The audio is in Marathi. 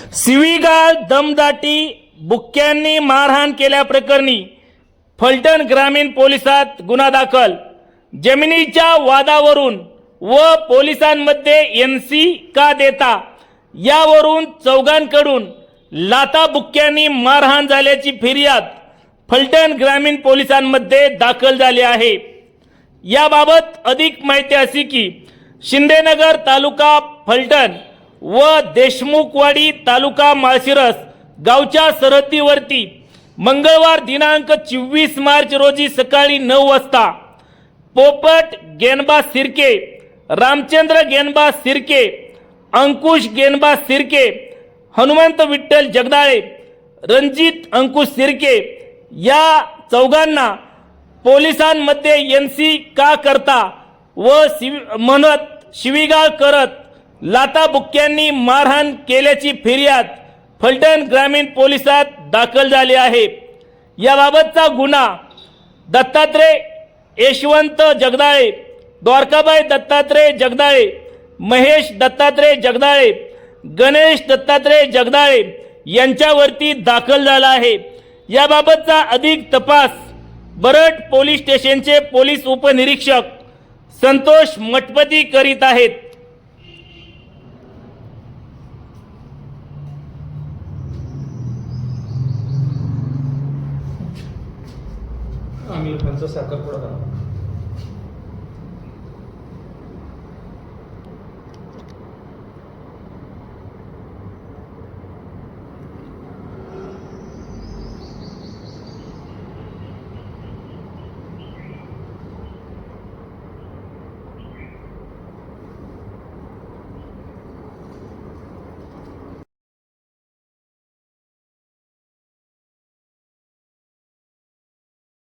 शिवीगाळ दमदाटी बुक्क्यांनी मारहाण केल्याप्रकरणी फलटण ग्रामीण पोलिसात गुन्हा दाखल। जमिनीच्या वादावरून व पोलिसांमध्ये एनसी का देता यावरून चौघांकडून लाता बुक्क्यांनी मारहाण झाल्याची फिर्याद फलटण ग्रामीण पोलिसांमध्ये दाखल झाली आहे। याबाबत अधिक माहिती अशी की शिंदेनगर तालुका फलटण व देशमुखवाडी तालुका माळशिरस गावच्या सरहद्दीवरती मंगळवार दिनांक 24 मार्च रोजी सकाळी 9 वाजता पोपट गेनबा सिरके, रामचंद्र गेनबा सिरके, अंकुश गेनबा सिरके, हनुमंत विठ्ठल जगदाळे, रणजित अंकुश सिरके या चौघांना पोलिसांमध्ये एनसी का करता व म्हणत शिवीगाळ करत लाता बुक्क्यांनी मारहाण केल्याची फिर्याद फलटण ग्रामीण पोलिसात दाखल झाली आहे। याबाबतचा गुन्हा दत्तात्रय यशवंत जगदाळे, द्वारकाबाई दत्तात्रय जगदाळे, महेश दत्तात्रय जगदाळे, गणेश दत्तात्रय जगदाळे यांच्यावरती दाखल झाला आहे। याबाबतचा अधिक तपास बरड पोलीस स्टेशनचे पोलीस उपनिरीक्षक संतोष मठपती करीत आहेत। आमिर खानचा साखरपुडा